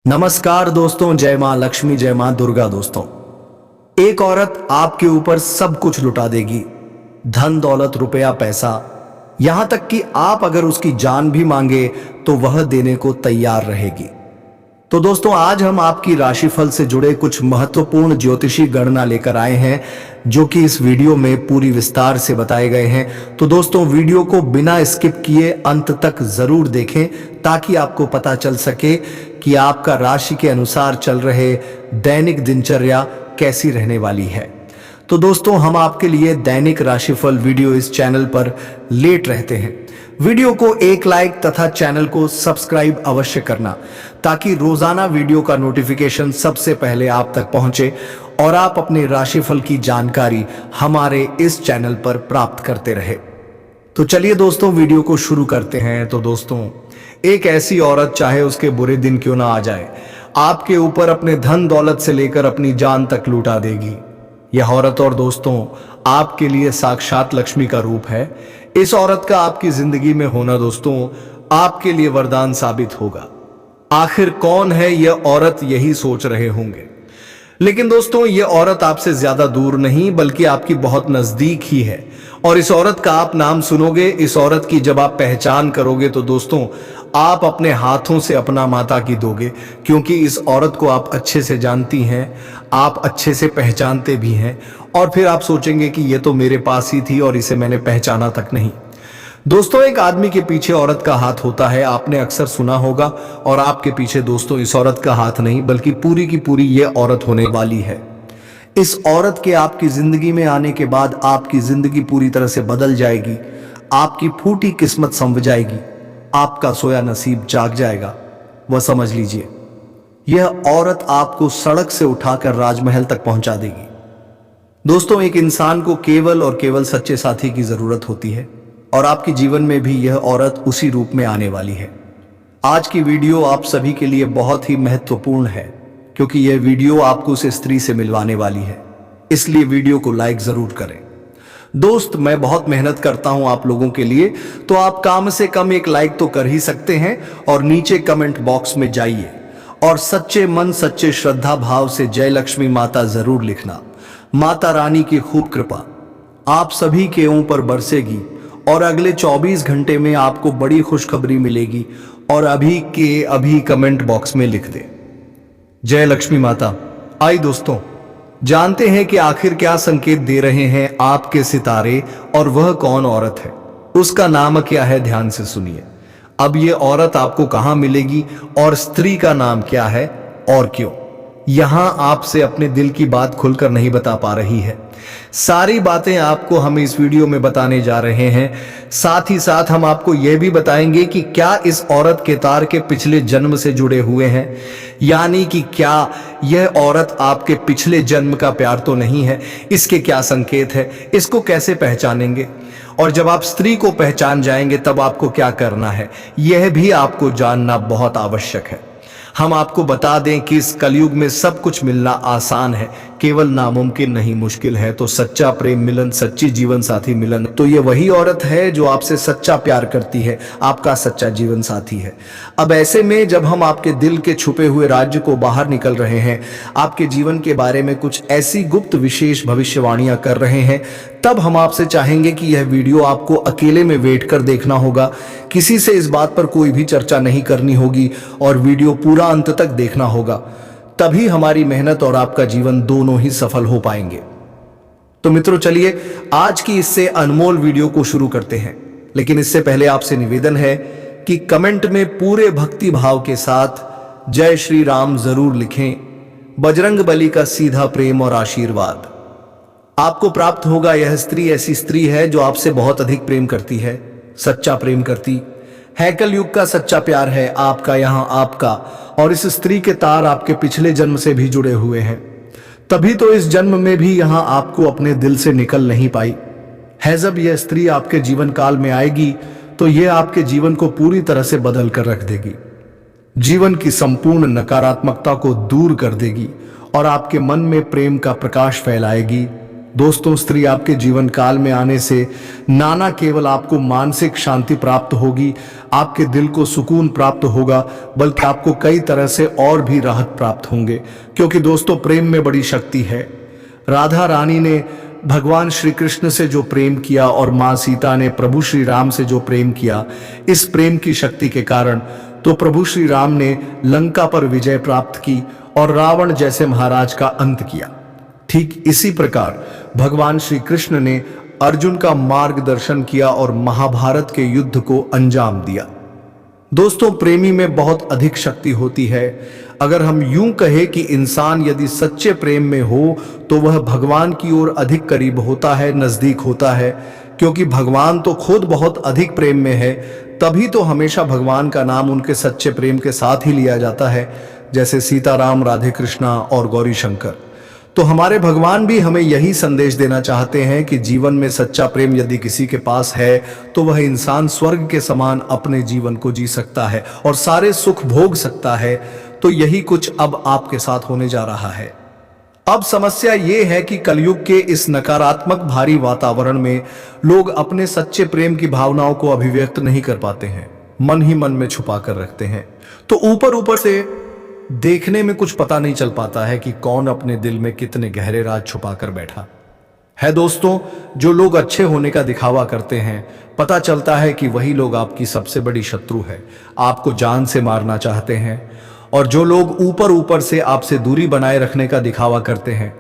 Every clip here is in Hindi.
नमस्कार दोस्तों, जय मां लक्ष्मी, जय मां दुर्गा। दोस्तों, एक औरत आपके ऊपर सब कुछ लुटा देगी, धन दौलत रुपया पैसा, यहां तक कि आप अगर उसकी जान भी मांगे तो वह देने को तैयार रहेगी। तो दोस्तों, आज हम आपकी राशिफल से जुड़े कुछ महत्वपूर्ण ज्योतिषी गणना लेकर आए हैं जो कि इस वीडियो में पूरी विस्तार से बताए गए हैं। तो दोस्तों, वीडियो को बिना स्किप किए अंत तक जरूर देखें ताकि आपको पता चल सके कि आपका राशि के अनुसार चल रहे दैनिक दिनचर्या कैसी रहने वाली है। तो दोस्तों, हम आपके लिए दैनिक राशिफल वीडियो इस चैनल पर लेट रहते हैं। वीडियो को एक लाइक तथा चैनल को सब्सक्राइब अवश्य करना ताकि रोजाना वीडियो का नोटिफिकेशन सबसे पहले आप तक पहुंचे और आप अपने राशिफल की जानकारी हमारे इस चैनल पर प्राप्त करते रहे। तो चलिए दोस्तों, वीडियो को शुरू करते हैं। तो दोस्तों, एक ऐसी औरत, चाहे उसके बुरे दिन क्यों ना आ जाए, आपके ऊपर अपने धन दौलत से लेकर अपनी जान तक लुटा देगी। यह औरत और दोस्तों आपके लिए साक्षात लक्ष्मी का रूप है। इस औरत का आपकी जिंदगी में होना दोस्तों आपके लिए वरदान साबित होगा। आखिर कौन है यह औरत, यही सोच रहे होंगे। लेकिन दोस्तों, यह औरत आपसे ज्यादा दूर नहीं बल्कि आपकी बहुत नजदीक ही है। और इस औरत का आप नाम सुनोगे, इस औरत की जब आप पहचान करोगे तो दोस्तों आप अपने हाथों से अपना माता की दोगे, क्योंकि इस औरत को आप अच्छे से जानती हैं, आप अच्छे से पहचानते भी हैं। और फिर आप सोचेंगे कि ये तो मेरे पास ही थी और इसे मैंने पहचाना तक नहीं। दोस्तों, एक आदमी के पीछे औरत का हाथ होता है, आपने अक्सर सुना होगा। और आपके पीछे दोस्तों इस औरत का हाथ नहीं बल्कि पूरी की पूरी ये औरत होने वाली है। इस औरत के आपकी जिंदगी में आने के बाद आपकी जिंदगी पूरी तरह से बदल जाएगी। आपकी फूटी किस्मत संवर जाएगी, आपका सोया नसीब जाग जाएगा। वह समझ लीजिए, यह औरत आपको सड़क से उठाकर राजमहल तक पहुंचा देगी। दोस्तों, एक इंसान को केवल और केवल सच्चे साथी की जरूरत होती है और आपके जीवन में भी यह औरत उसी रूप में आने वाली है। आज की वीडियो आप सभी के लिए बहुत ही महत्वपूर्ण है क्योंकि यह वीडियो आपको उस स्त्री से मिलवाने वाली है, इसलिए वीडियो को लाइक जरूर करें। दोस्त, मैं बहुत मेहनत करता हूं आप लोगों के लिए, तो आप कम से कम एक लाइक तो कर ही सकते हैं और नीचे कमेंट बॉक्स में जाइए और सच्चे मन सच्चे श्रद्धा भाव से जय लक्ष्मी माता जरूर लिखना। माता रानी की खूब कृपा आप सभी के ऊपर बरसेगी और अगले 24 घंटे में आपको बड़ी खुशखबरी मिलेगी। और अभी के अभी कमेंट बॉक्स में लिख दे जय लक्ष्मी माता। आई दोस्तों, जानते हैं कि आखिर क्या संकेत दे रहे हैं आपके सितारे और वह कौन औरत है, उसका नाम क्या है, ध्यान से सुनिए। अब यह औरत आपको कहां मिलेगी और स्त्री का नाम क्या है और क्यों, यहां आपसे अपने दिल की बात खुलकर नहीं बता पा रही है। सारी बातें आपको हम इस वीडियो में बताने जा रहे हैं। साथ ही साथ हम आपको यह भी बताएंगे कि क्या इस औरत के तार के पिछले जन्म से जुड़े हुए हैं, यानी कि क्या यह औरत आपके पिछले जन्म का प्यार तो नहीं है, इसके क्या संकेत है, इसको कैसे पहचानेंगे, और जब आप स्त्री को पहचान जाएंगे तब आपको क्या करना है, यह भी आपको जानना बहुत आवश्यक है। हम आपको बता दें कि इस कलयुग में सब कुछ मिलना आसान है, केवल नामुमकिन नहीं मुश्किल है। तो सच्चा प्रेम मिलन, सच्ची जीवन साथी मिलन, तो ये वही औरत है जो आपसे सच्चा प्यार करती है, आपका सच्चा जीवन साथी है। अब ऐसे में जब हम आपके दिल के छुपे हुए राज्य को बाहर निकल रहे हैं, आपके जीवन के बारे में कुछ ऐसी गुप्त विशेष भविष्यवाणियां कर रहे हैं, तब हम आपसे चाहेंगे कि यह वीडियो आपको अकेले में वेट कर देखना होगा। किसी से इस बात पर कोई भी चर्चा नहीं करनी होगी और वीडियो पूरा अंत तक देखना होगा, तभी हमारी मेहनत और आपका जीवन दोनों ही सफल हो पाएंगे। तो मित्रों, चलिए आज की इससे अनमोल वीडियो को शुरू करते हैं। लेकिन इससे पहले आपसे निवेदन है कि कमेंट में पूरे भक्ति भाव के साथ जय श्री राम जरूर लिखें। बजरंग बली का सीधा प्रेम और आशीर्वाद आपको प्राप्त होगा। यह स्त्री ऐसी स्त्री है जो आपसे बहुत अधिक प्रेम करती है, सच्चा प्रेम करती है। कलयुग का सच्चा प्यार है आपका, यहां आपका और इस स्त्री के तार आपके पिछले जन्म से भी जुड़े हुए हैं। तभी तो इस जन्म में भी यहां आपको अपने दिल से निकल नहीं पाई है। जब यह स्त्री आपके जीवन काल में आएगी तो यह आपके जीवन को पूरी तरह से बदल कर रख देगी, जीवन की संपूर्ण नकारात्मकता को दूर कर देगी और आपके मन में प्रेम का प्रकाश फैलाएगी। दोस्तों, स्त्री आपके जीवन काल में आने से नाना केवल आपको मानसिक शांति प्राप्त होगी, आपके दिल को सुकून प्राप्त होगा, बल्कि आपको कई तरह से और भी राहत प्राप्त होंगे, क्योंकि दोस्तों प्रेम में बड़ी शक्ति है। राधा रानी ने भगवान श्री कृष्ण से जो प्रेम किया और मां सीता ने प्रभु श्री राम से जो प्रेम किया, इस प्रेम की शक्ति के कारण तो प्रभु श्री राम ने लंका पर विजय प्राप्त की और रावण जैसे महाराज का अंत किया। ठीक इसी प्रकार भगवान श्री कृष्ण ने अर्जुन का मार्गदर्शन किया और महाभारत के युद्ध को अंजाम दिया। दोस्तों, प्रेमी में बहुत अधिक शक्ति होती है। अगर हम यूं कहें कि इंसान यदि सच्चे प्रेम में हो तो वह भगवान की ओर अधिक करीब होता है, नजदीक होता है, क्योंकि भगवान तो खुद बहुत अधिक प्रेम में है। तभी तो हमेशा भगवान का नाम उनके सच्चे प्रेम के साथ ही लिया जाता है, जैसे सीताराम, राधे कृष्णा और गौरी शंकर। तो हमारे भगवान भी हमें यही संदेश देना चाहते हैं कि जीवन में सच्चा प्रेम यदि किसी के पास है तो वह इंसान स्वर्ग के समान अपने जीवन को जी सकता है और सारे सुख भोग सकता है। तो यही कुछ अब आपके साथ होने जा रहा है। अब समस्या यह है कि कलयुग के इस नकारात्मक भारी वातावरण में लोग अपने सच्चे प्रेम की भावनाओं को अभिव्यक्त नहीं कर पाते हैं, मन ही मन में छुपा कर रखते हैं। तो ऊपर ऊपर से देखने में कुछ पता नहीं चल पाता है कि कौन अपने दिल में कितने गहरे राज छुपा कर बैठा है। दोस्तों, जो लोग अच्छे होने का दिखावा करते हैं, पता चलता है कि वही लोग आपकी सबसे बड़ी शत्रु है, आपको जान से मारना चाहते हैं। और जो लोग ऊपर ऊपर से आपसे दूरी बनाए रखने का दिखावा करते हैं,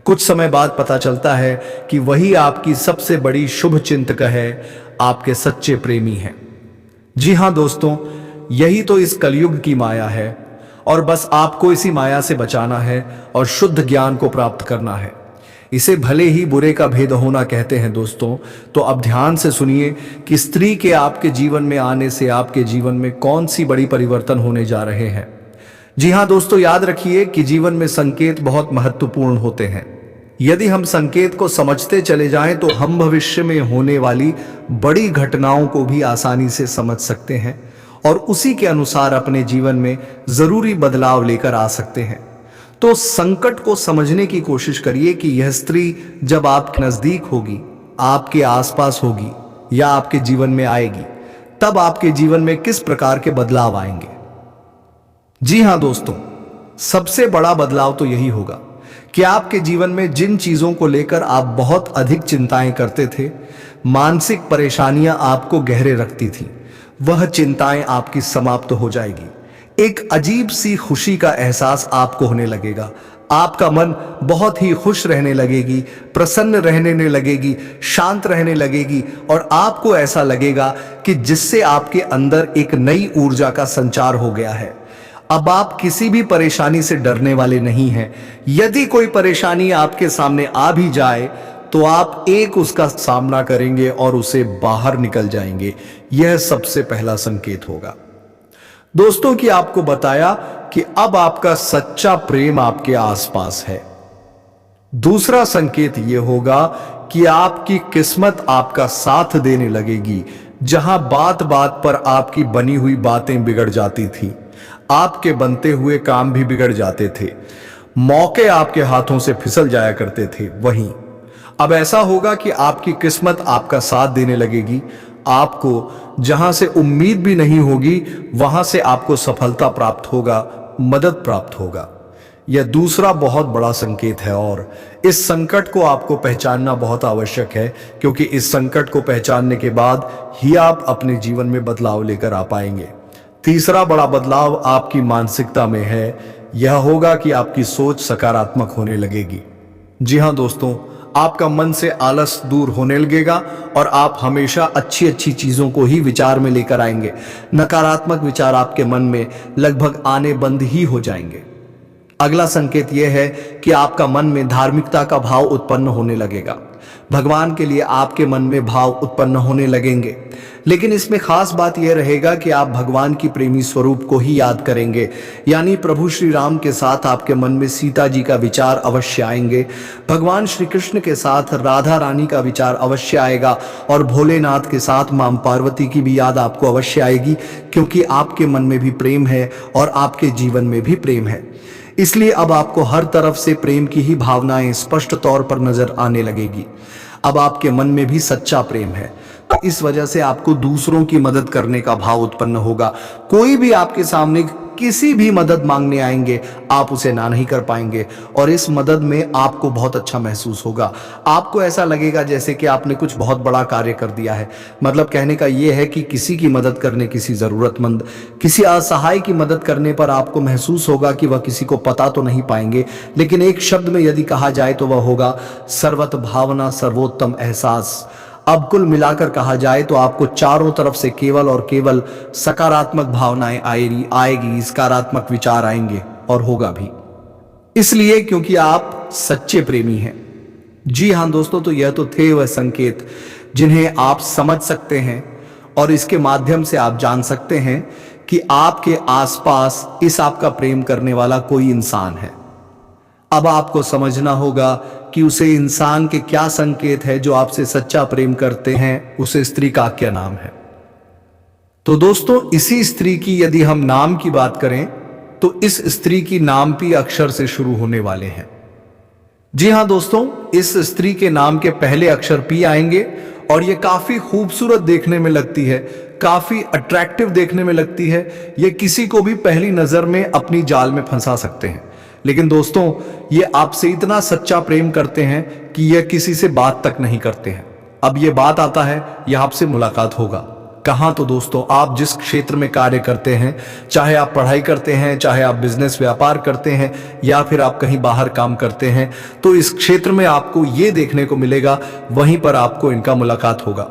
कुछ समय बाद पता चलता है कि वही आपकी सबसे बड़ी शुभ चिंतक है, आपके सच्चे प्रेमी हैं। जी हां दोस्तों, यही तो इस कलयुग की माया है और बस आपको इसी माया से बचाना है और शुद्ध ज्ञान को प्राप्त करना है। इसे भले ही बुरे का भेद होना कहते हैं दोस्तों। तो अब ध्यान से सुनिए कि स्त्री के आपके जीवन में आने से आपके जीवन में कौन सी बड़ी परिवर्तन होने जा रहे हैं। जी हां दोस्तों, याद रखिए कि जीवन में संकेत बहुत महत्वपूर्ण होते हैं। यदि हम संकेत को समझते चले जाएं तो हम भविष्य में होने वाली बड़ी घटनाओं को भी आसानी से समझ सकते हैं और उसी के अनुसार अपने जीवन में जरूरी बदलाव लेकर आ सकते हैं। तो संकट को समझने की कोशिश करिए कि यह स्त्री जब आपके नजदीक होगी, आपके आसपास होगी या आपके जीवन में आएगी, तब आपके जीवन में किस प्रकार के बदलाव आएंगे। जी हां दोस्तों, सबसे बड़ा बदलाव तो यही होगा कि आपके जीवन में जिन चीजों को लेकर आप बहुत अधिक चिंताएं करते थे, मानसिक परेशानियां आपको गहरे रखती थी, वह चिंताएं आपकी समाप्त हो जाएगी। एक अजीब सी खुशी का एहसास आपको होने लगेगा। आपका मन बहुत ही खुश रहने लगेगी, प्रसन्न रहने लगेगी, शांत रहने लगेगी और आपको ऐसा लगेगा कि जिससे आपके अंदर एक नई ऊर्जा का संचार हो गया है। अब आप किसी भी परेशानी से डरने वाले नहीं हैं। यदि कोई परेशानी आपके सामने आ भी जाए तो आप एक उसका सामना करेंगे और उसे बाहर निकल जाएंगे। यह सबसे पहला संकेत होगा दोस्तों कि आपको बताया कि अब आपका सच्चा प्रेम आपके आसपास है। दूसरा संकेत यह होगा कि आपकी किस्मत आपका साथ देने लगेगी। जहां बात बात पर आपकी बनी हुई बातें बिगड़ जाती थी, आपके बनते हुए काम भी बिगड़ जाते थे, मौके आपके हाथों से फिसल जाया करते थे, वहीं अब ऐसा होगा कि आपकी किस्मत आपका साथ देने लगेगी। आपको जहां से उम्मीद भी नहीं होगी, वहां से आपको सफलता प्राप्त होगा, मदद प्राप्त होगा। यह दूसरा बहुत बड़ा संकेत है और इस संकट को आपको पहचानना बहुत आवश्यक है, क्योंकि इस संकट को पहचानने के बाद ही आप अपने जीवन में बदलाव लेकर आ पाएंगे। तीसरा बड़ा बदलाव आपकी मानसिकता में है। यह होगा कि आपकी सोच सकारात्मक होने लगेगी। जी हां दोस्तों, आपका मन से आलस दूर होने लगेगा और आप हमेशा अच्छी अच्छी चीजों को ही विचार में लेकर आएंगे। नकारात्मक विचार आपके मन में लगभग आने बंद ही हो जाएंगे। अगला संकेत यह है कि आपका मन में धार्मिकता का भाव उत्पन्न होने लगेगा। भगवान के लिए आपके मन में भाव उत्पन्न होने लगेंगे। लेकिन इसमें खास बात यह रहेगा कि आप भगवान की प्रेमी स्वरूप को ही याद करेंगे, यानी प्रभु श्री राम के साथ आपके मन में सीता जी का विचार अवश्य आएंगे। भगवान श्री कृष्ण के साथ राधा रानी का विचार अवश्य आएगा और भोलेनाथ के साथ मां पार्वती की भी याद आपको अवश्य आएगी, क्योंकि आपके मन में भी प्रेम है और आपके जीवन में भी प्रेम है। इसलिए अब आपको हर तरफ से प्रेम की ही भावनाएं स्पष्ट तौर पर नजर आने लगेगी। अब आपके मन में भी सच्चा प्रेम है, तो इस वजह से आपको दूसरों की मदद करने का भाव उत्पन्न होगा। कोई भी आपके सामने किसी भी मदद मांगने आएंगे, आप उसे ना नहीं कर पाएंगे और इस मदद में आपको बहुत अच्छा महसूस होगा। आपको ऐसा लगेगा जैसे कि आपने कुछ बहुत बड़ा कार्य कर दिया है। मतलब कहने का यह है कि किसी की मदद करने, किसी जरूरतमंद, किसी असहाय की मदद करने पर आपको महसूस होगा कि वह किसी को पता तो नहीं पाएंगे, लेकिन एक शब्द में यदि कहा जाए तो वह होगा सर्वत भावना, सर्वोत्तम एहसास। अब कुल मिलाकर कहा जाए तो आपको चारों तरफ से केवल और केवल सकारात्मक भावनाएं आएगी, सकारात्मक विचार आएंगे और होगा भी, इसलिए क्योंकि आप सच्चे प्रेमी हैं। जी हां दोस्तों, तो यह तो थे वह संकेत जिन्हें आप समझ सकते हैं और इसके माध्यम से आप जान सकते हैं कि आपके आसपास इस आपका प्रेम करने वाला कोई इंसान है। अब आपको समझना होगा कि उसे इंसान के क्या संकेत है जो आपसे सच्चा प्रेम करते हैं, उसे स्त्री का क्या नाम है। तो दोस्तों, इसी स्त्री की यदि हम नाम की बात करें तो इस स्त्री की नाम पी अक्षर से शुरू होने वाले हैं। जी हां दोस्तों, इस स्त्री के नाम के पहले अक्षर पी आएंगे और यह काफी खूबसूरत देखने में लगती है, काफी अट्रैक्टिव देखने में लगती है। यह किसी को भी पहली नजर में अपनी जाल में फंसा सकते हैं। लेकिन दोस्तों, ये आपसे इतना सच्चा प्रेम करते हैं कि यह किसी से बात तक नहीं करते हैं। अब ये बात आता है, यह आपसे मुलाकात होगा। कहां? तो दोस्तों, आप जिस क्षेत्र में कार्य करते हैं, चाहे आप पढ़ाई करते हैं, चाहे आप बिजनेस व्यापार करते हैं या फिर आप कहीं बाहर काम करते हैं, तो इस क्षेत्र में आपको ये देखने को मिलेगा, वहीं पर आपको इनका मुलाकात होगा।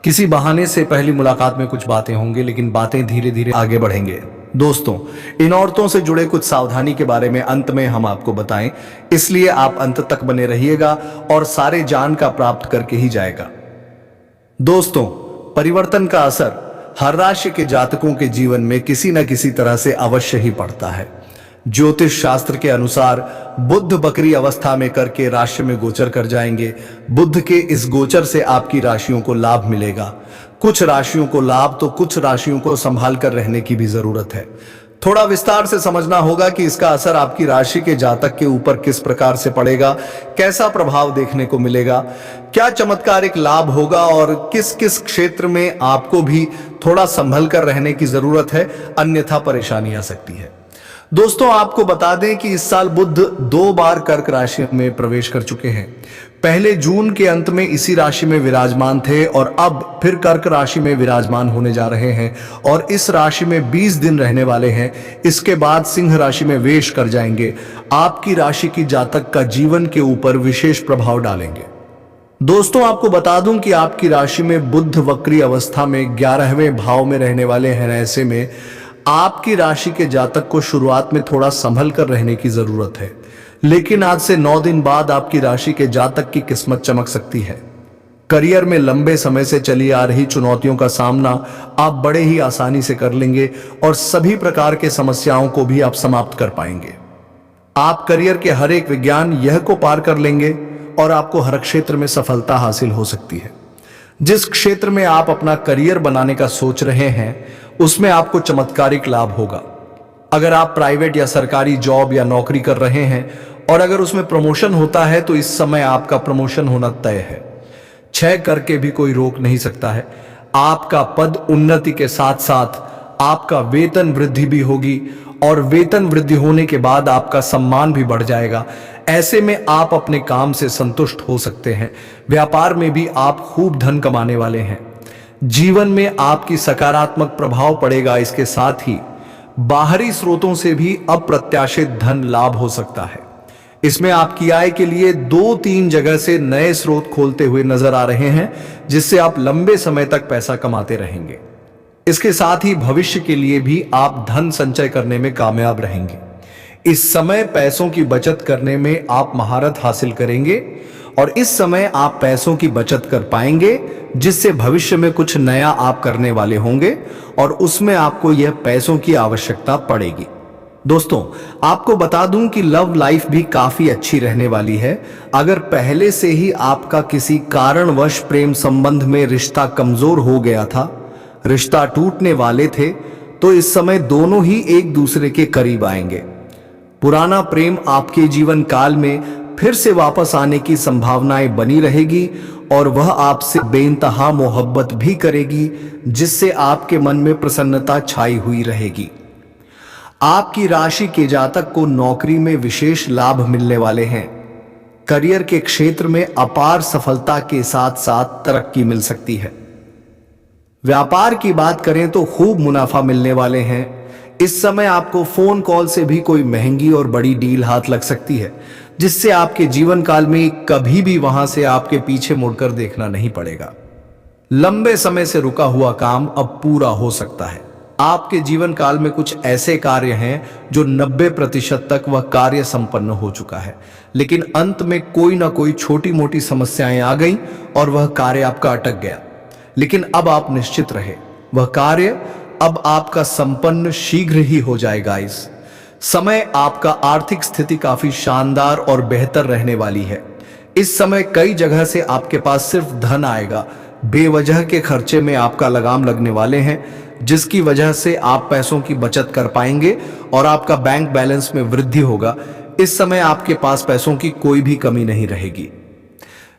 किसी बहाने से पहली मुलाकात में कुछ बातें होंगी, लेकिन बातें धीरे धीरे आगे बढ़ेंगे। दोस्तों, इन औरतों से जुड़े कुछ सावधानी के बारे में अंत में हम आपको बताएं, इसलिए आप अंत तक बने रहिएगा और सारे ज्ञान का प्राप्त करके ही जाएगा। दोस्तों, परिवर्तन का असर हर राशि के जातकों के जीवन में किसी न किसी तरह से अवश्य ही पड़ता है। ज्योतिष शास्त्र के अनुसार बुध बकरी अवस्था में करके राशि में गोचर कर जाएंगे। बुध के इस गोचर से आपकी राशियों को लाभ मिलेगा। कुछ राशियों को लाभ तो कुछ राशियों को संभाल कर रहने की भी जरूरत है। थोड़ा विस्तार से समझना होगा कि इसका असर आपकी राशि के जातक के ऊपर किस प्रकार से पड़ेगा, कैसा प्रभाव देखने को मिलेगा, क्या चमत्कारिक लाभ होगा और किस किस क्षेत्र में आपको भी थोड़ा संभल कर रहने की जरूरत है, अन्यथा परेशानी आ सकती है। दोस्तों, आपको बता दें कि इस साल बुध 2 बार कर्क राशि में प्रवेश कर चुके हैं। पहले जून के अंत में इसी राशि में विराजमान थे और अब फिर कर्क राशि में विराजमान होने जा रहे हैं और इस राशि में 20 दिन रहने वाले हैं। इसके बाद सिंह राशि में वेश कर जाएंगे। आपकी राशि की जातक का जीवन के ऊपर विशेष प्रभाव डालेंगे। दोस्तों, आपको बता दूं कि आपकी राशि में बुध वक्री अवस्था में 11वें भाव में रहने वाले हैं। ऐसे में आपकी राशि के जातक को शुरुआत में थोड़ा संभल कर रहने की जरूरत है, लेकिन आज से 9 दिन बाद आपकी राशि के जातक की किस्मत चमक सकती है। करियर में लंबे समय से चली आ रही चुनौतियों का सामना आप बड़े ही आसानी से कर लेंगे और सभी प्रकार के समस्याओं को भी आप समाप्त कर पाएंगे। आप करियर के हर एक विज्ञान यह को पार कर लेंगे और आपको हर क्षेत्र में सफलता हासिल हो सकती है। जिस क्षेत्र में आप अपना करियर बनाने का सोच रहे हैं, उसमें आपको चमत्कारिक लाभ होगा। अगर आप प्राइवेट या सरकारी जॉब या नौकरी कर रहे हैं और अगर उसमें प्रमोशन होता है तो इस समय आपका प्रमोशन होना तय है। 6 करके भी कोई रोक नहीं सकता है। आपका पद उन्नति के साथ साथ आपका वेतन वृद्धि भी होगी और वेतन वृद्धि होने के बाद आपका सम्मान भी बढ़ जाएगा। ऐसे में आप अपने काम से संतुष्ट हो सकते हैं। व्यापार में भी आप खूब धन कमाने वाले हैं। जीवन में आपकी सकारात्मक प्रभाव पड़ेगा। इसके साथ ही बाहरी स्रोतों से भी अप्रत्याशित धन लाभ हो सकता है। इसमें आपकी आय के लिए 2-3 जगह से नए स्रोत खोलते हुए नजर आ रहे हैं, जिससे आप लंबे समय तक पैसा कमाते रहेंगे। इसके साथ ही भविष्य के लिए भी आप धन संचय करने में कामयाब रहेंगे। इस समय पैसों की बचत करने में आप महारत हासिल करेंगे और इस समय आप पैसों की बचत कर पाएंगे, जिससे भविष्य में कुछ नया आप करने वाले होंगे और उसमें आपको यह पैसों की आवश्यकता पड़ेगी। दोस्तों, आपको बता दूं कि लव लाइफ भी काफी अच्छी रहने वाली है। अगर पहले से ही आपका किसी कारणवश प्रेम संबंध में रिश्ता कमजोर हो गया था, रिश्ता टूटने वाले थे, तो इस समय दोनों ही एक दूसरे के करीब आएंगे। पुराना प्रेम आपके जीवन काल में फिर से वापस आने की संभावनाएं बनी रहेगी और वह आपसे बेइंतहा मोहब्बत भी करेगी, जिससे आपके मन में प्रसन्नता छाई हुई रहेगी। आपकी राशि के जातक को नौकरी में विशेष लाभ मिलने वाले हैं। करियर के क्षेत्र में अपार सफलता के साथ साथ तरक्की मिल सकती है। व्यापार की बात करें तो खूब मुनाफा मिलने वाले हैं। इस समय आपको फोन कॉल से भी कोई महंगी और बड़ी डील हाथ लग सकती है, जिससे आपके जीवन काल में कभी भी वहां से आपके पीछे मुड़कर देखना नहीं पड़ेगा। लंबे समय से रुका हुआ काम अब पूरा हो सकता है। आपके जीवन काल में कुछ ऐसे कार्य हैं जो 90% तक वह कार्य संपन्न हो चुका है, लेकिन अंत में कोई ना कोई छोटी मोटी समस्याएं आ गई और वह कार्य आपका अटक गया। लेकिन अब आप निश्चित रहे, वह कार्य अब आपका संपन्न शीघ्र ही हो जाएगा। इस समय आपका आर्थिक स्थिति काफी शानदार और बेहतर रहने वाली है। इस समय कई जगह से आपके पास सिर्फ धन आएगा। बेवजह के खर्चे में आपका लगाम लगने वाले हैं, जिसकी वजह से आप पैसों की बचत कर पाएंगे और आपका बैंक बैलेंस में वृद्धि होगा। इस समय आपके पास पैसों की कोई भी कमी नहीं रहेगी।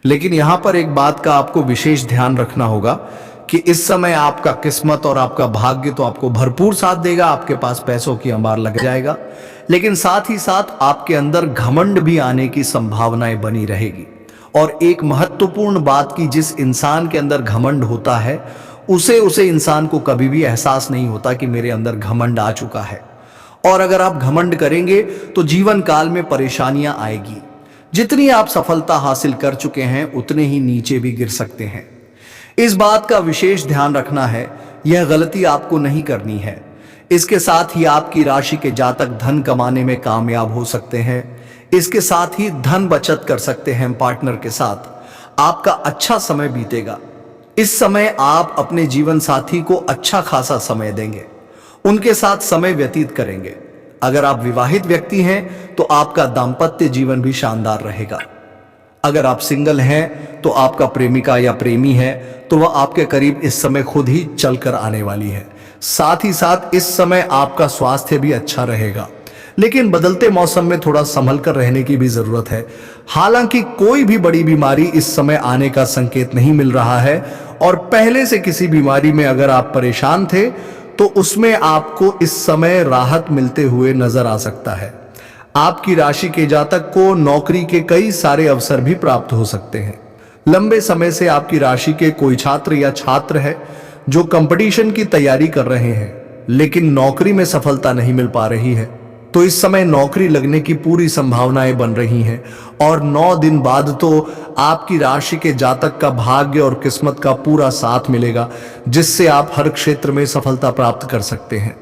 लेकिन यहां पर एक बात का आपको विशेष ध्यान रखना होगा कि इस समय आपका किस्मत और आपका भाग्य तो आपको भरपूर साथ देगा, आपके पास पैसों की अंबार लग जाएगा, लेकिन साथ ही साथ आपके अंदर घमंड भी आने की संभावनाएं बनी रहेगी। और एक महत्वपूर्ण बात की, जिस इंसान के अंदर घमंड होता है उसे इंसान को कभी भी एहसास नहीं होता कि मेरे अंदर घमंड आ चुका है। और अगर आप घमंड करेंगे तो जीवन काल में परेशानियां आएगी। जितनी आप सफलता हासिल कर चुके हैं उतने ही नीचे भी गिर सकते हैं। इस बात का विशेष ध्यान रखना है, यह गलती आपको नहीं करनी है। इसके साथ ही आपकी राशि के जातक धन कमाने में कामयाब हो सकते हैं। इसके साथ ही धन बचत कर सकते हैं पार्टनर के साथ। आपका अच्छा समय बीतेगा। इस समय आप अपने जीवन साथी को अच्छा खासा समय देंगे, उनके साथ समय व्यतीत करेंगे। अगर आप विवाहित व्यक्ति हैं तो आपका दाम्पत्य जीवन भी शानदार रहेगा। अगर आप सिंगल हैं तो आपका प्रेमिका या प्रेमी है तो वह आपके करीब इस समय खुद ही चलकर आने वाली है। साथ ही साथ इस समय आपका स्वास्थ्य भी अच्छा रहेगा, लेकिन बदलते मौसम में थोड़ा संभल कर रहने की भी जरूरत है। हालांकि कोई भी बड़ी बीमारी इस समय आने का संकेत नहीं मिल रहा है, और पहले से किसी बीमारी में अगर आप परेशान थे तो उसमें आपको इस समय राहत मिलते हुए नजर आ सकता है। आपकी राशि के जातक को नौकरी के कई सारे अवसर भी प्राप्त हो सकते हैं। लंबे समय से आपकी राशि के कोई छात्र या छात्र है जो कंपटीशन की तैयारी कर रहे हैं, लेकिन नौकरी में सफलता नहीं मिल पा रही है, तो इस समय नौकरी लगने की पूरी संभावनाएं बन रही हैं। और 9 दिन बाद तो आपकी राशि के जातक का भाग्य और किस्मत का पूरा साथ मिलेगा, जिससे आप हर क्षेत्र में सफलता प्राप्त कर सकते हैं।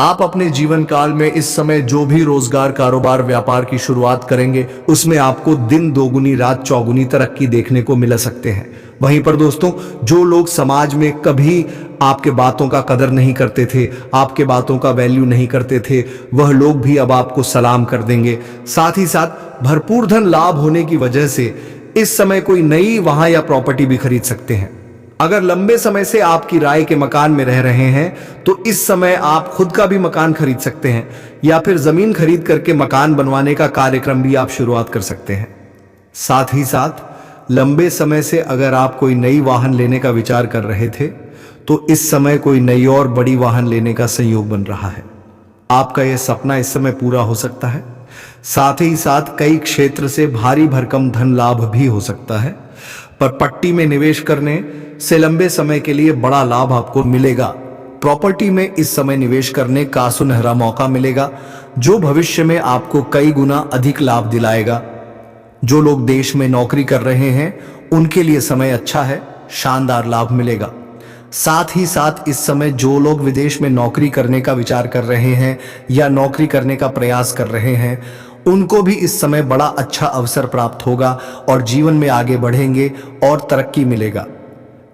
आप अपने जीवन काल में इस समय जो भी रोजगार, कारोबार, व्यापार की शुरुआत करेंगे उसमें आपको दिन दोगुनी रात चौगुनी तरक्की देखने को मिल सकते हैं। वहीं पर दोस्तों, जो लोग समाज में कभी आपके बातों का कदर नहीं करते थे, आपके बातों का वैल्यू नहीं करते थे, वह लोग भी अब आपको सलाम कर देंगे। साथ ही साथ भरपूर धन लाभ होने की वजह से इस समय कोई नई वाहन या प्रॉपर्टी भी खरीद सकते हैं। अगर लंबे समय से आप किराए के मकान में रह रहे हैं तो इस समय आप खुद का भी मकान खरीद सकते हैं, या फिर जमीन खरीद करके मकान बनवाने का कार्यक्रम भी आप शुरुआत कर सकते हैं। साथ ही साथ लंबे समय से अगर आप कोई नई वाहन लेने का विचार कर रहे थे तो इस समय कोई नई और बड़ी वाहन लेने का संयोग बन रहा है। आपका यह सपना इस समय पूरा हो सकता है। साथ ही साथ कई क्षेत्र से भारी भरकम धन लाभ भी हो सकता है, पर पट्टी में निवेश करने से लंबे समय के लिए बड़ा लाभ आपको मिलेगा। प्रॉपर्टी में इस समय निवेश करने का सुनहरा मौका मिलेगा, जो भविष्य में आपको कई गुना अधिक लाभ दिलाएगा। जो लोग देश में नौकरी कर रहे हैं उनके लिए समय अच्छा है, शानदार लाभ मिलेगा। साथ ही साथ इस समय जो लोग विदेश में नौकरी करने का विचार कर रहे हैं या नौकरी करने का प्रयास कर रहे हैं, उनको भी इस समय बड़ा अच्छा अवसर प्राप्त होगा और जीवन में आगे बढ़ेंगे और तरक्की मिलेगा।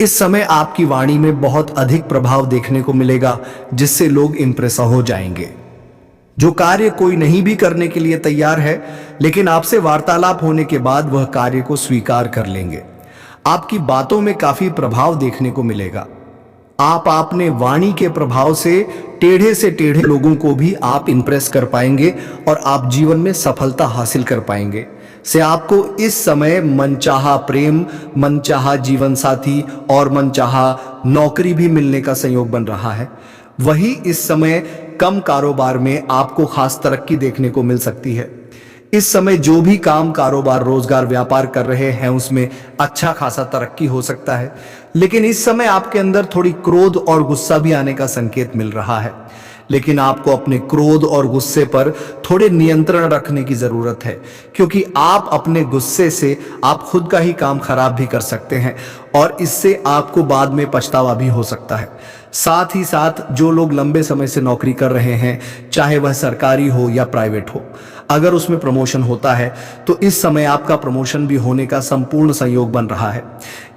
इस समय आपकी वाणी में बहुत अधिक प्रभाव देखने को मिलेगा, जिससे लोग इंप्रेस हो जाएंगे। जो कार्य कोई नहीं भी करने के लिए तैयार है, लेकिन आपसे वार्तालाप होने के बाद वह कार्य को स्वीकार कर लेंगे। आपकी बातों में काफी प्रभाव देखने को मिलेगा। आप अपने वाणी के प्रभाव से टेढ़े से टेढ़े लोगों को भी आप इंप्रेस कर पाएंगे और आप जीवन में सफलता हासिल कर पाएंगे। से आपको इस समय मनचाहा प्रेम, मनचाहा जीवन साथी और मनचाहा नौकरी भी मिलने का संयोग बन रहा है। वही इस समय कम कारोबार में आपको खास तरक्की देखने को मिल सकती है। इस समय जो भी काम, कारोबार, रोजगार, व्यापार कर रहे हैं उसमें अच्छा खासा तरक्की हो सकता है। लेकिन इस समय आपके अंदर थोड़ी क्रोध और गुस्सा भी आने का संकेत मिल रहा है। लेकिन आपको अपने क्रोध और गुस्से पर थोड़े नियंत्रण रखने की जरूरत है, क्योंकि आप अपने गुस्से से आप खुद का ही काम खराब भी कर सकते हैं और इससे आपको बाद में पछतावा भी हो सकता है। साथ ही साथ जो लोग लंबे समय से नौकरी कर रहे हैं, चाहे वह सरकारी हो या प्राइवेट हो, अगर उसमें प्रमोशन होता है तो इस समय आपका प्रमोशन भी होने का संपूर्ण संयोग बन रहा है।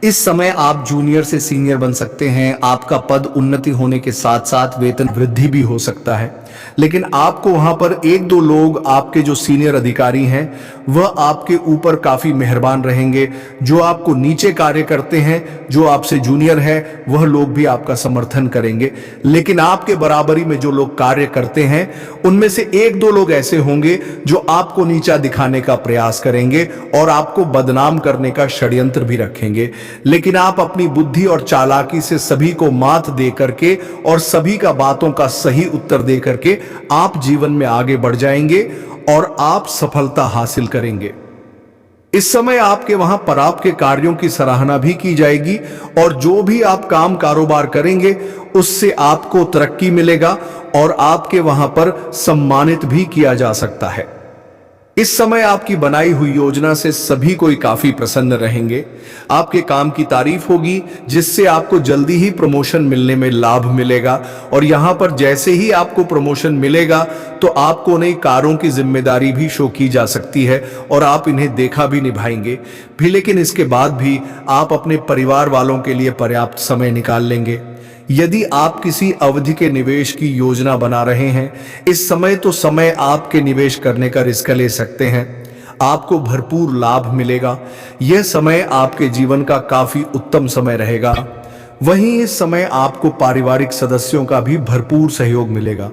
इस समय आप जूनियर से सीनियर बन सकते हैं। आपका पद उन्नति होने के साथ साथ वेतन वृद्धि भी हो सकता है। लेकिन आपको वहां पर एक दो लोग, आपके जो सीनियर अधिकारी हैं, वह आपके ऊपर काफी मेहरबान रहेंगे। जो आपको नीचे कार्य करते हैं, जो आपसे जूनियर है, वह लोग भी आपका समर्थन करेंगे। लेकिन आपके बराबरी में जो लोग कार्य करते हैं, उनमें से एक दो लोग ऐसे होंगे जो आपको नीचा दिखाने का प्रयास करेंगे और आपको बदनाम करने का षड्यंत्र भी रखेंगे। लेकिन आप अपनी बुद्धि और चालाकी से सभी को मात दे करके और सभी का बातों का सही उत्तर दे करके आप जीवन में आगे बढ़ जाएंगे और आप सफलता हासिल करेंगे। इस समय आपके वहां पर आपके कार्यों की सराहना भी की जाएगी और जो भी आप काम कारोबार करेंगे उससे आपको तरक्की मिलेगा और आपके वहां पर सम्मानित भी किया जा सकता है। इस समय आपकी बनाई हुई योजना से सभी कोई काफी प्रसन्न रहेंगे। आपके काम की तारीफ होगी, जिससे आपको जल्दी ही प्रमोशन मिलने में लाभ मिलेगा। और यहां पर जैसे ही आपको प्रमोशन मिलेगा तो आपको नई कारों की जिम्मेदारी भी शो की जा सकती है और आप इन्हें देखा भी निभाएंगे भी। लेकिन इसके बाद भी आप अपने परिवार वालों के लिए पर्याप्त समय निकाल लेंगे। यदि आप किसी अवधि के निवेश की योजना बना रहे हैं इस समय, तो समय आपके निवेश करने का रिस्क ले सकते हैं। आपको भरपूर लाभ मिलेगा। यह समय आपके जीवन का काफी उत्तम समय रहेगा। वहीं इस समय आपको पारिवारिक सदस्यों का भी भरपूर सहयोग मिलेगा।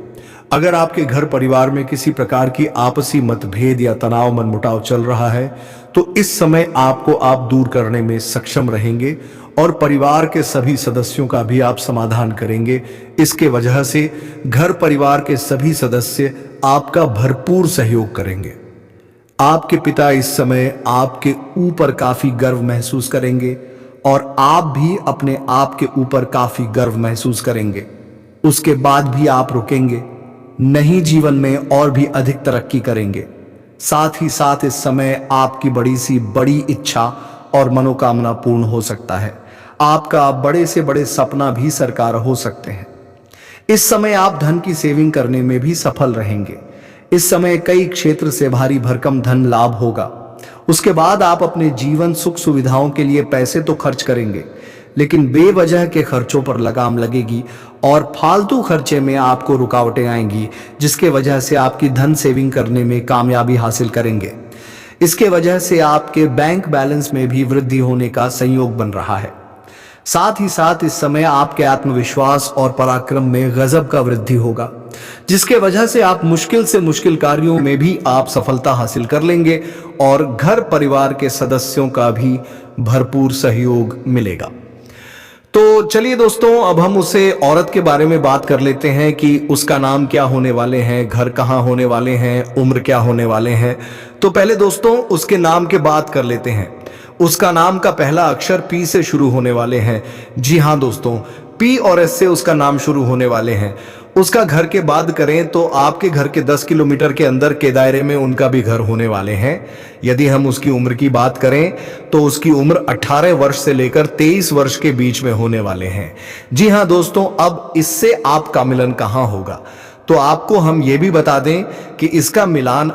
अगर आपके घर परिवार में किसी प्रकार की आपसी मतभेद या तनाव, मनमुटाव चल रहा है तो इस समय आपको आप दूर करने में सक्षम रहेंगे और परिवार के सभी सदस्यों का भी आप समाधान करेंगे। इसके वजह से घर परिवार के सभी सदस्य आपका भरपूर सहयोग करेंगे। आपके पिता इस समय आपके ऊपर काफी गर्व महसूस करेंगे और आप भी अपने आप के ऊपर काफी गर्व महसूस करेंगे। उसके बाद भी आप रुकेंगे नहीं, जीवन में और भी अधिक तरक्की करेंगे। साथ ही साथ इस समय आपकी बड़ी सी बड़ी इच्छा और मनोकामना पूर्ण हो सकता है। आपका बड़े से बड़े सपना भी साकार हो सकते हैं। इस समय आप धन की सेविंग करने में भी सफल रहेंगे। इस समय कई क्षेत्र से भारी भरकम धन लाभ होगा। उसके बाद आप अपने जीवन सुख सुविधाओं के लिए पैसे तो खर्च करेंगे, लेकिन बेवजह के खर्चों पर लगाम लगेगी और फालतू खर्चे में आपको रुकावटें आएंगी, जिसके वजह से आपकी धन सेविंग करने में कामयाबी हासिल करेंगे। इसके वजह से आपके बैंक बैलेंस में भी वृद्धि होने का संयोग बन रहा है। साथ ही साथ इस समय आपके आत्मविश्वास और पराक्रम में गजब का वृद्धि होगा, जिसके वजह से आप मुश्किल से मुश्किल कार्यों में भी आप सफलता हासिल कर लेंगे और घर परिवार के सदस्यों का भी भरपूर सहयोग मिलेगा। तो चलिए दोस्तों, अब हम उसे औरत के बारे में बात कर लेते हैं कि उसका नाम क्या होने वाले हैं, घर कहाँ होने वाले हैं, उम्र क्या होने वाले हैं। तो पहले दोस्तों उसके नाम के बात कर लेते हैं। उसका नाम का पहला अक्षर पी से शुरू होने वाले हैं। जी हाँ दोस्तों, पी और एस से उसका नाम शुरू होने वाले हैं। उसका घर के बात करें तो आपके घर के 10 किलोमीटर के अंदर के दायरे में उनका भी घर होने वाले हैं। यदि हम उसकी उम्र की बात करें तो उसकी उम्र 18 वर्ष से लेकर 23 वर्ष के बीच में होने वाले हैं। जी हाँ दोस्तों, अब इससे आपका मिलन कहाँ होगा, तो आपको हम ये भी बता दें कि इसका मिलान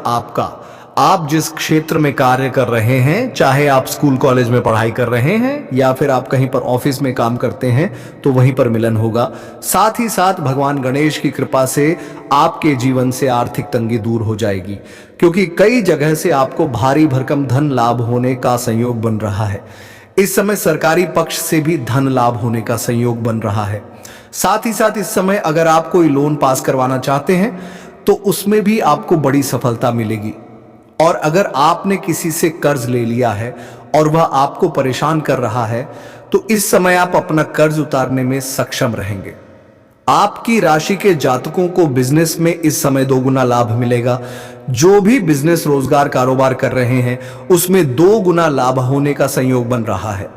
आप जिस क्षेत्र में कार्य कर रहे हैं, चाहे आप स्कूल कॉलेज में पढ़ाई कर रहे हैं या फिर आप कहीं पर ऑफिस में काम करते हैं, तो वहीं पर मिलन होगा। साथ ही साथ भगवान गणेश की कृपा से आपके जीवन से आर्थिक तंगी दूर हो जाएगी, क्योंकि कई जगह से आपको भारी भरकम धन लाभ होने का संयोग बन रहा है। इस समय सरकारी पक्ष से भी धन लाभ होने का संयोग बन रहा है। साथ ही साथ इस समय अगर आप कोई लोन पास करवाना चाहते हैं तो उसमें भी आपको बड़ी सफलता मिलेगी। और अगर आपने किसी से कर्ज ले लिया है और वह आपको परेशान कर रहा है तो इस समय आप अपना कर्ज उतारने में सक्षम रहेंगे। आपकी राशि के जातकों को बिजनेस में इस समय 2 गुना लाभ मिलेगा। जो भी बिजनेस रोजगार कारोबार कर रहे हैं उसमें 2 गुना लाभ होने का संयोग बन रहा है।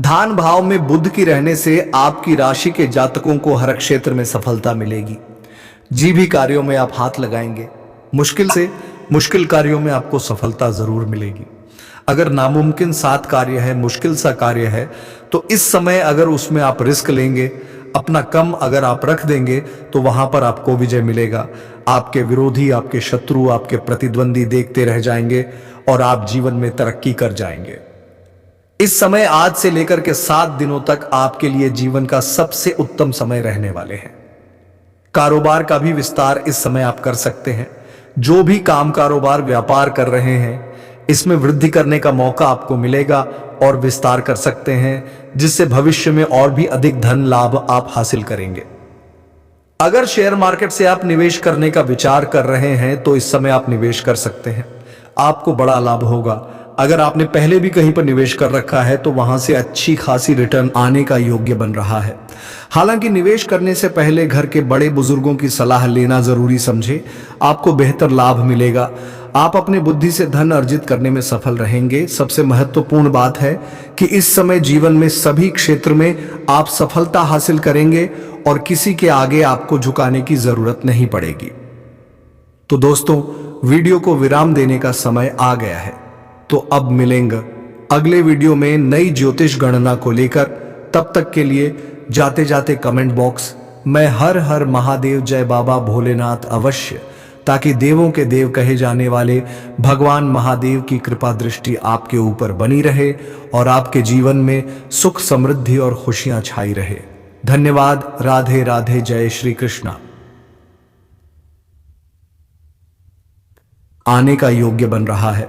धान भाव में बुध की रहने से आपकी राशि के जातकों को हर क्षेत्र में सफलता मिलेगी। जी भी कार्यों में आप हाथ लगाएंगे मुश्किल से मुश्किल कार्यों में आपको सफलता जरूर मिलेगी। अगर नामुमकिन साथ कार्य है, मुश्किल सा कार्य है, तो इस समय अगर उसमें आप रिस्क लेंगे, अपना कम अगर आप रख देंगे तो वहां पर आपको विजय मिलेगा। आपके विरोधी, आपके शत्रु, आपके प्रतिद्वंदी देखते रह जाएंगे और आप जीवन में तरक्की कर जाएंगे। इस समय आज से लेकर के 7 दिनों तक आपके लिए जीवन का सबसे उत्तम समय रहने वाले हैं। कारोबार का भी विस्तार इस समय आप कर सकते हैं। जो भी काम कारोबार व्यापार कर रहे हैं इसमें वृद्धि करने का मौका आपको मिलेगा और विस्तार कर सकते हैं, जिससे भविष्य में और भी अधिक धन लाभ आप हासिल करेंगे। अगर शेयर मार्केट से आप निवेश करने का विचार कर रहे हैं तो इस समय आप निवेश कर सकते हैं, आपको बड़ा लाभ होगा। अगर आपने पहले भी कहीं पर निवेश कर रखा है तो वहां से अच्छी खासी रिटर्न आने का योग्य बन रहा है। हालांकि निवेश करने से पहले घर के बड़े बुजुर्गों की सलाह लेना जरूरी समझे, आपको बेहतर लाभ मिलेगा। आप अपनी बुद्धि से धन अर्जित करने में सफल रहेंगे। सबसे महत्वपूर्ण बात है कि इस समय जीवन में सभी क्षेत्र में आप सफलता हासिल करेंगे और किसी के आगे आपको झुकाने की जरूरत नहीं पड़ेगी। तो दोस्तों, वीडियो को विराम देने का समय आ गया है, तो अब मिलेंगे अगले वीडियो में नई ज्योतिष गणना को लेकर। तब तक के लिए जाते जाते कमेंट बॉक्स मैं हर हर महादेव जय बाबा भोलेनाथ अवश्य, ताकि देवों के देव कहे जाने वाले भगवान महादेव की कृपा दृष्टि आपके ऊपर बनी रहे और आपके जीवन में सुख समृद्धि और खुशियां छाई रहे। धन्यवाद। राधे राधे। जय श्री कृष्णा। आने का योग्य बन रहा है।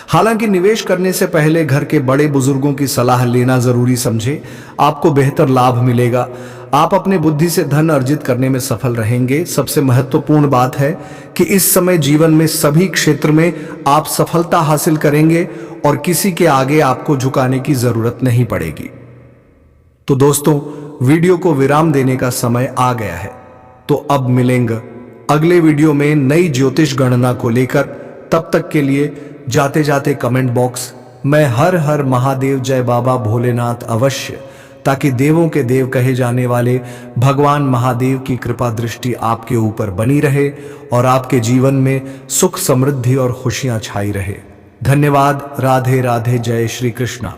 हालांकि निवेश करने से पहले घर के बड़े बुजुर्गों की सलाह लेना जरूरी समझे, आपको बेहतर लाभ मिलेगा। आप अपने बुद्धि से धन अर्जित करने में सफल रहेंगे। सबसे महत्वपूर्ण बात है कि इस समय जीवन में सभी क्षेत्र में आप सफलता हासिल करेंगे और किसी के आगे आपको झुकाने की जरूरत नहीं पड़ेगी। तो दोस्तों, वीडियो को विराम देने का समय आ गया है, तो अब मिलेंगे अगले वीडियो में नई ज्योतिष गणना को लेकर। तब तक के लिए जाते जाते कमेंट बॉक्स मैं हर हर महादेव जय बाबा भोलेनाथ अवश्य, ताकि देवों के देव कहे जाने वाले भगवान महादेव की कृपा दृष्टि आपके ऊपर बनी रहे और आपके जीवन में सुख समृद्धि और खुशियां छाई रहे। धन्यवाद। राधे राधे। जय श्री कृष्णा।